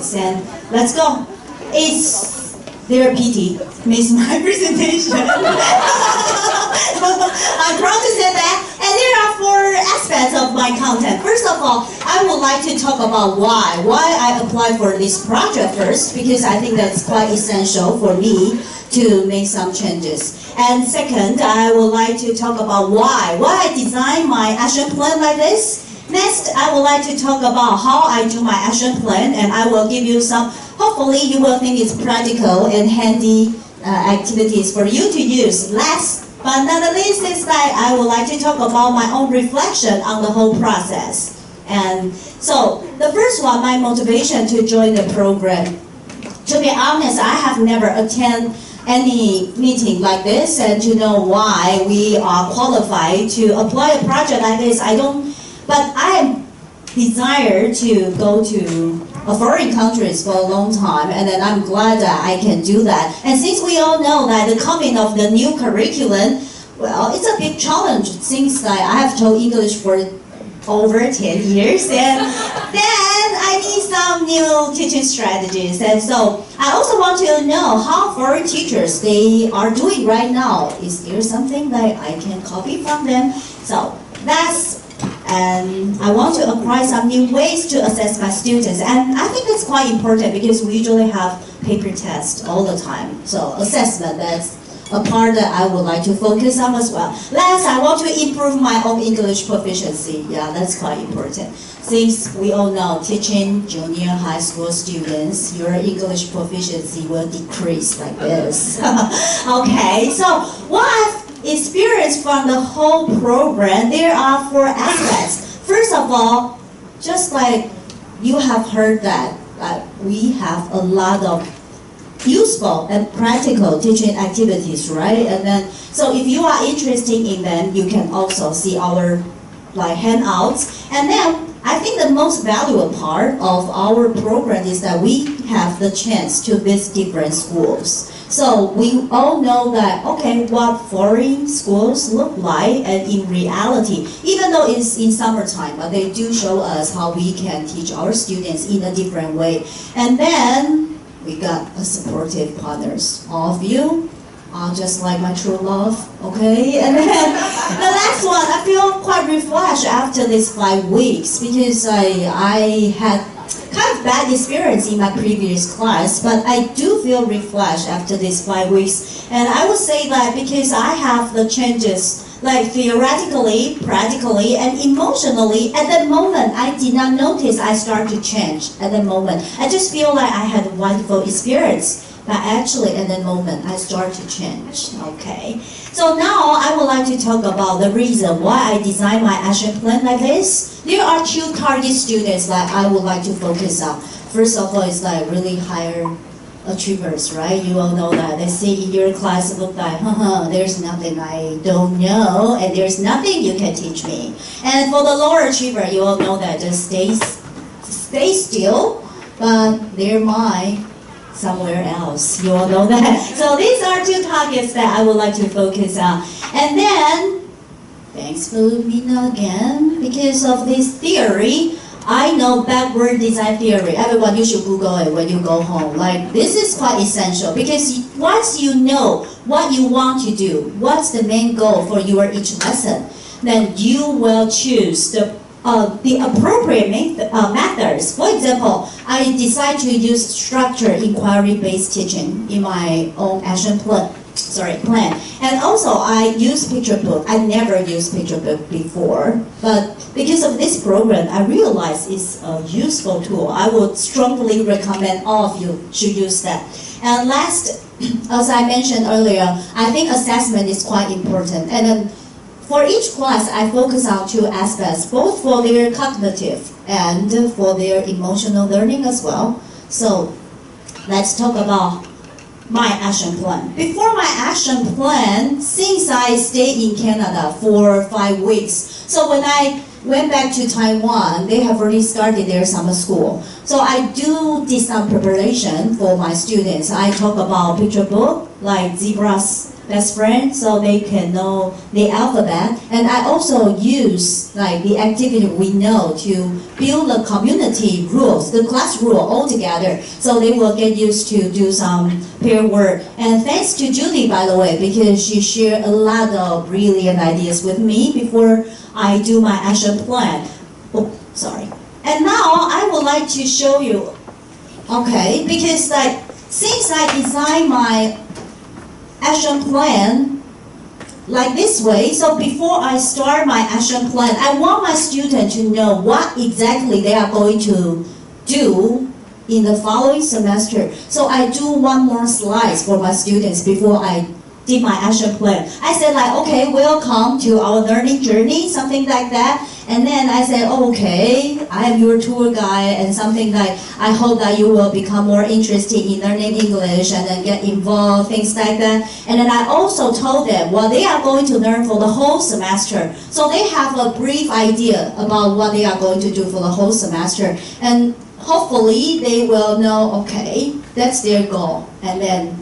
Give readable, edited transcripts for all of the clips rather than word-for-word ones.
topics. And let's go. It's their pity, miss my presentation. I'm proud to say that. And there are 4 aspects of my content. First of all, I would like to talk about why I applied for this project first, because I think that's quite essential for me to make some changes. And second, I would like to talk about why I designed my action plan like this. Next, I would like to talk about how I do my action plan, and I will give you some, hopefully you will think it's practical and handy activities for you to use. Last but not the least is that I would like to talk about my own reflection on the whole process. And so, the first one, my motivation to join the program. To be honest, I have never attended any meeting like this, and to know why we are qualified to apply a project like this, but I desire to go to foreign countries for a long time, and then I'm glad that I can do that. And since we all know that the coming of the new curriculum, well, it's a big challenge since I have taught English for over 10 years, and then I need some new teaching strategies. And so I also want to know how foreign teachers they are doing right now. Is there something that I can copy from them? So and I want to apply some new ways to assess my students. And I think that's quite important because we usually have paper tests all the time. So assessment, that's a part that I would like to focus on as well. Last, I want to improve my own English proficiency. Yeah, that's quite important. Since we all know teaching junior high school students, your English proficiency will decrease like this. Okay, so what I've experienced from the whole program, there are 4 aspects. First of all, just like you have heard that we have a lot of useful and practical teaching activities, right? And then, so if you are interested in them, you can also see our handouts. And then, I think the most valuable part of our program is that we have the chance to visit different schools. So we all know that, okay, what foreign schools look like, and in reality, even though it's in summertime, but they do show us how we can teach our students in a different way. And then, we got a supportive partners. All of you are just like my true love, okay? And then the last one, I feel quite refreshed after these 5 weeks because I had kind of bad experience in my previous class, but I do feel refreshed after these 5 weeks. And I would say that because I have the changes like theoretically, practically, and emotionally, at that moment, I did not notice I started to change at that moment. I just feel like I had a wonderful experience, but actually at that moment, I started to change, okay? So now, I would like to talk about the reason why I designed my action plan like this. There are 2 target students that I would like to focus on. First of all, it's like really higher achievers, right? You all know that. They say in your class, look like, there's nothing I don't know, and there's nothing you can teach me. And for the lower achiever, you all know that just stay still, but their mind somewhere else. You all know that. So these are 2 targets that I would like to focus on. And then, thanks Filipino again, because of this theory, I know backward design theory. Everyone, you should Google it when you go home. Like, this is quite essential because once you know what you want to do, what's the main goal for your each lesson, then you will choose the appropriate methods. For example, I decide to use structured inquiry-based teaching in my own action plan. And also, I use picture book. I never used picture book before, but because of this program, I realized it's a useful tool. I would strongly recommend all of you should use that. And last, as I mentioned earlier, I think assessment is quite important. And then for each class, I focus on 2 aspects, both for their cognitive and for their emotional learning as well. So let's talk about my action plan. Before my action plan, since I stayed in Canada for 5 weeks, so when I went back to Taiwan, they have already started their summer school. So I did some preparation for my students. I talk about picture book, like zebras best friends so they can know the alphabet. And I also use like the activity we know to build the community rules, the class rule all together, so they will get used to do some pair work. And thanks to Judy, by the way, because she shared a lot of brilliant ideas with me before I do my action plan. Oh, sorry. And now I would like to show you, okay, because like since I designed my action plan like this way, so before I start my action plan, I want my student to know what exactly they are going to do in the following semester. So I do one more slide for my students before I did my action plan. I said like, okay, welcome to our learning journey, something like that. And then I said, okay, I am your tour guide and something like, I hope that you will become more interested in learning English and then get involved, things like that. And then I also told them what they are going to learn for the whole semester. So they have a brief idea about what they are going to do for the whole semester. And hopefully they will know, okay, that's their goal. And then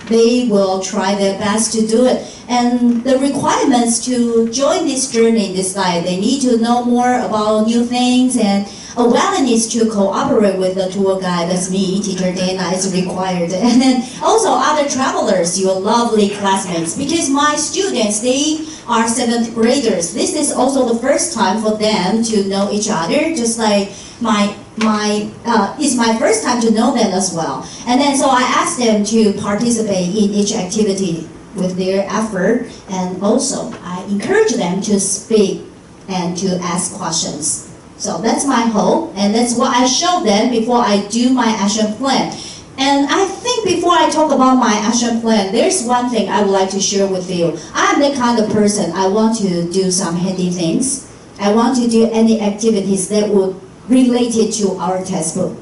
they will try their best to do it. And the requirements to join this journey is like they need to know more about new things and a willingness to cooperate with the tour guide, that's me, teacher Dana, is required. And then also other travelers, your lovely classmates, because my students, they are 7th graders. This is also the first time for them to know each other, just like it's my first time to know them as well. And then so I asked them to participate in each activity with their effort, and also I encourage them to speak and to ask questions. So that's my hope, and that's what I show them before I do my action plan. And I think before I talk about my action plan, there's one thing I would like to share with you. I'm the kind of person, I want to do some handy things. I want to do any activities that would related to our textbook.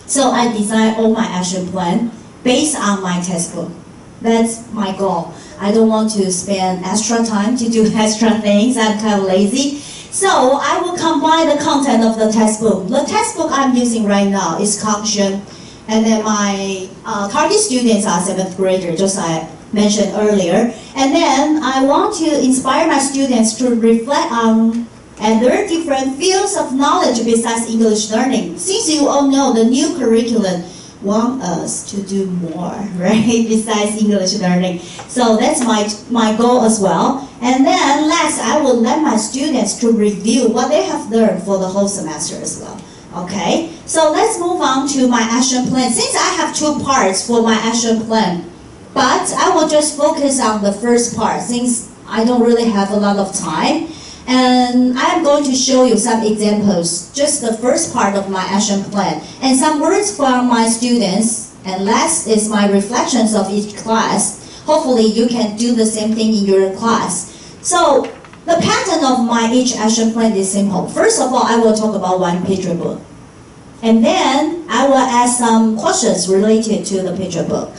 So I design all my action plan based on my textbook. That's my goal. I don't want to spend extra time to do extra things. I'm kind of lazy. So I will combine the content of the textbook. The textbook I'm using right now is Contagious. And then my target students are 7th graders, just as I mentioned earlier. And then I want to inspire my students to reflect on and learn different fields of knowledge besides English learning. Since you all know the new curriculum want us to do more, right, besides English learning. So that's my goal as well. And then last, I will let my students to review what they have learned for the whole semester as well. Okay, so let's move on to my action plan. Since I have 2 parts for my action plan, but I will just focus on the first part since I don't really have a lot of time. And I'm going to show you some examples, just the first part of my action plan, and some words from my students, and last is my reflections of each class. Hopefully you can do the same thing in your class. So the pattern of my each action plan is simple. First of all, I will talk about one picture book. And then I will ask some questions related to the picture book.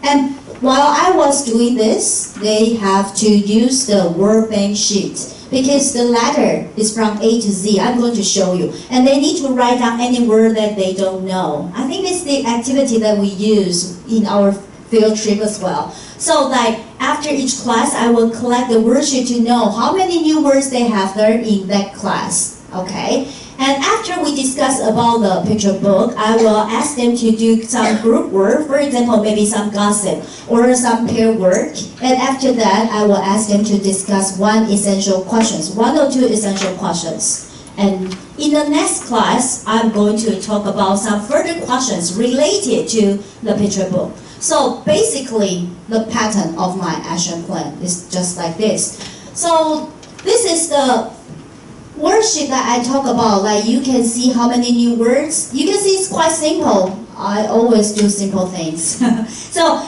And while I was doing this, they have to use the word bank sheet. Because the letter is from A to Z, I'm going to show you. And they need to write down any word that they don't know. I think it's the activity that we use in our field trip as well. So like after each class, I will collect the worksheet to know how many new words they have learned in that class. Okay? And after we discuss about the picture book, I will ask them to do some group work, for example, maybe some gossip or some pair work. And after that, I will ask them to discuss 1 or 2 essential questions. And in the next class, I'm going to talk about some further questions related to the picture book. So basically, the pattern of my action plan is just like this. So this is the worksheet that I talk about. Like you can see how many new words. You can see it's quite simple. I always do simple things. So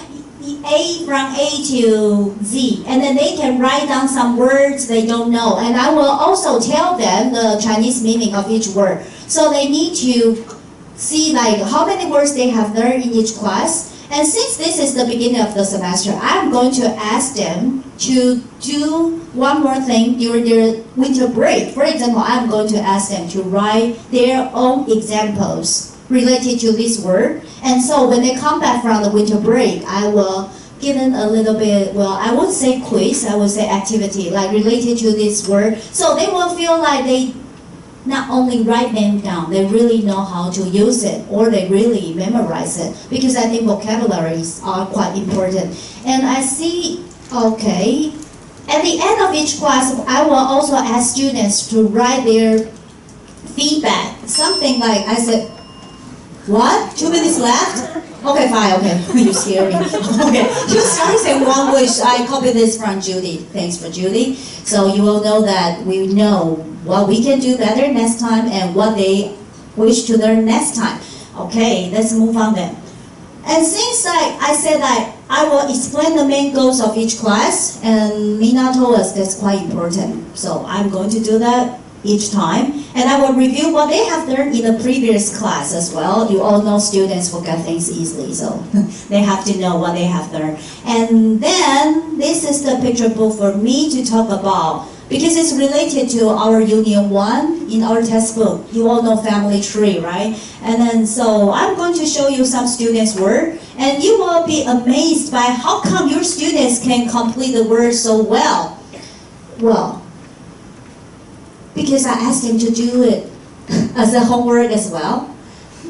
from A to Z, and then they can write down some words they don't know. And I will also tell them the Chinese meaning of each word. So they need to see like how many words they have learned in each class. And since this is the beginning of the semester, I'm going to ask them to do one more thing during their winter break. For example, I'm going to ask them to write their own examples related to this word. And so when they come back from the winter break, I will given a little bit, well, I would say quiz, I would say activity, like related to this word. So they will feel like they not only write them down, they really know how to use it, or they really memorize it, because I think vocabularies are quite important. And I see, okay, at the end of each class, I will also ask students to write their feedback. Something like, I said, what? 2 minutes left? Okay, fine, okay. You scare me. Okay, you start saying one wish. I copied this from Judy. Thanks for Judy. So you will know that we know what we can do better next time and what they wish to learn next time. Okay, let's move on then. And since I said that I will explain the main goals of each class, and Mina told us that's quite important. So I'm going to do that each time, and I will review what they have learned in the previous class as well. You all know students forget things easily, so they have to know what they have learned. And then this is the picture book for me to talk about, because it's related to our Union 1 in our textbook. You all know family tree, right? And then so I'm going to show you some students' work, and you will be amazed by how come your students can complete the word so well. Well, because I asked them to do it as a homework as well.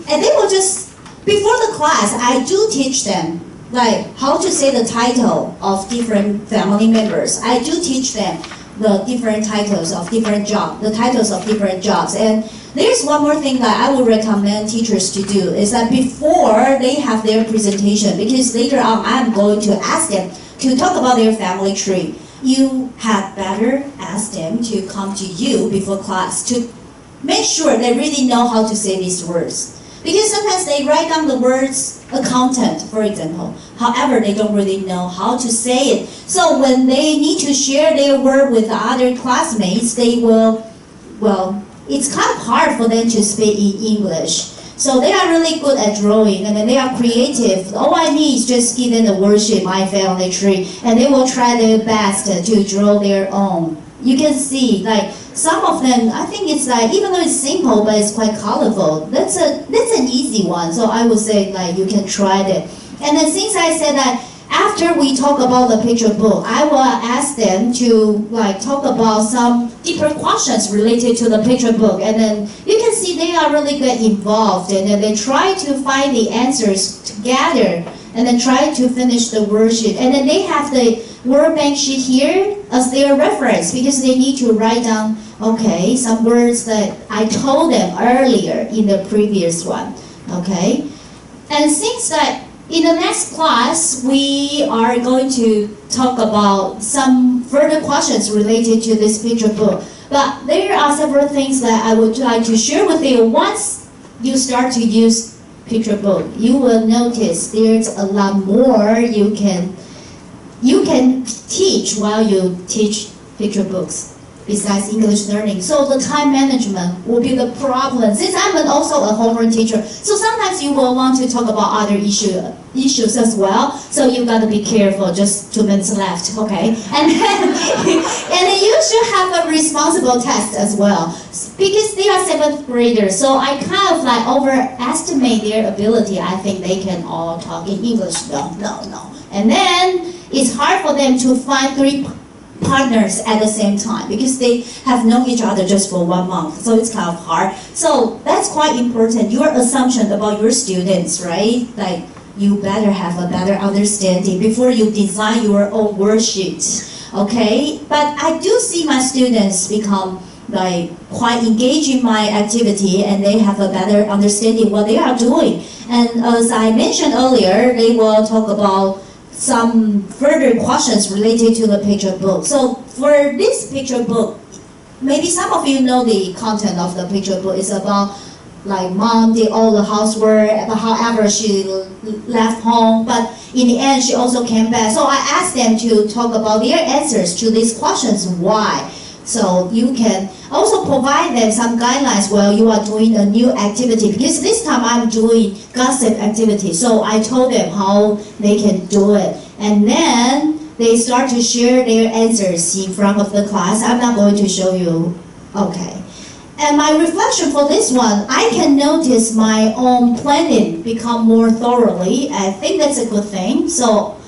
And they will just, before the class, I do teach them like how to say the title of different family members. I do teach them the different titles of different jobs, the titles of different jobs. And there's one more thing that I would recommend teachers to do, is that before they have their presentation, because later on I'm going to ask them to talk about their family tree, you had better ask them to come to you before class to make sure they really know how to say these words. Because sometimes they write down the words accountant, for example. However, they don't really know how to say it. So when they need to share their work with the other classmates, they will, well, it's kind of hard for them to speak in English. So they are really good at drawing, and then they are creative. All I need is just give them the worksheet, my family tree, and they will try their best to draw their own. You can see, like, some of them, I think it's like, even though it's simple, but it's quite colorful. That's an easy one, so I would say, like, you can try that. And then since I said that, after we talk about the picture book, I will ask them to like talk about some deeper questions related to the picture book. And then you can see they are really get involved, and then they try to find the answers together, and then try to finish the worksheet. And then they have the word bank sheet here as their reference, because they need to write down, okay, some words that I told them earlier in the previous one, okay? And since that in the next class, we are going to talk about some further questions related to this picture book. But there are several things that I would like to share with you. Once you start to use picture book, you will notice there's a lot more you can teach while you teach picture books besides English learning. So the time management will be the problem, since I'm also a homework teacher. So sometimes you will want to talk about other issues as well. So you got to be careful. Just 2 minutes left, okay? And then you should have a responsible test as well, because they are 7th graders. So I kind of like overestimate their ability. I think they can all talk in English. No. And then it's hard for them to find 3 partners at the same time, because they have known each other just for 1 month, so it's kind of hard. So that's quite important, your assumption about your students, right? Like, you better have a better understanding before you design your own worksheet, okay? But I do see my students become like quite engaged in my activity, and they have a better understanding what they are doing. And as I mentioned earlier, they will talk about some further questions related to the picture book. So for this picture book, maybe some of you know the content of the picture book. It's about like mom did all the housework, but however she left home, but in the end she also came back. So I asked them to talk about their answers to these questions, why. So you can also provide them some guidelines while you are doing a new activity, because this time I'm doing gossip activity. So I told them how they can do it. And then they start to share their answers in front of the class. I'm not going to show you. Okay. And my reflection for this one, I can notice my own planning become more thoroughly. I think that's a good thing. So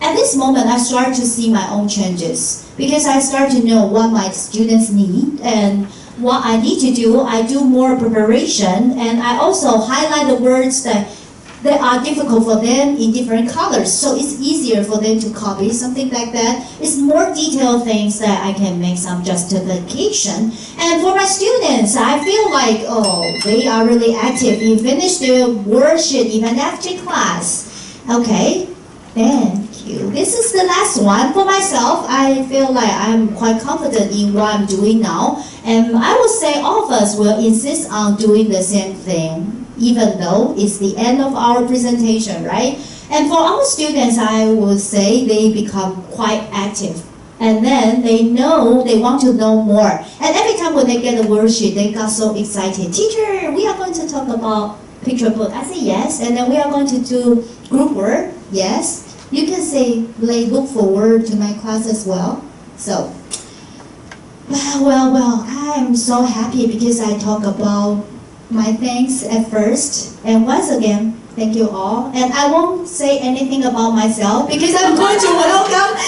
at this moment, I start to see my own changes because I start to know what my students need and what I need to do. I do more preparation, and I also highlight the words that are difficult for them in different colors, so it's easier for them to copy, something like that. It's more detailed things that I can make some justification. And for my students, I feel like, oh, they are really active. You finish their worksheet even after class. Okay, thank you. This is the last one. For myself, I feel like I'm quite confident in what I'm doing now. And I would say all of us will insist on doing the same thing, even though it's the end of our presentation, right? And for our students, I would say they become quite active. And then they know, they want to know more. And every time when they get a worksheet, they got so excited. Teacher, we are going to talk about picture book. I say yes. And then we are going to do group work. Yes. You can say, they look forward to my class as well. So, well, I'm so happy because I talk about my thanks at first. And once again, thank you all. And I won't say anything about myself because I'm going to welcome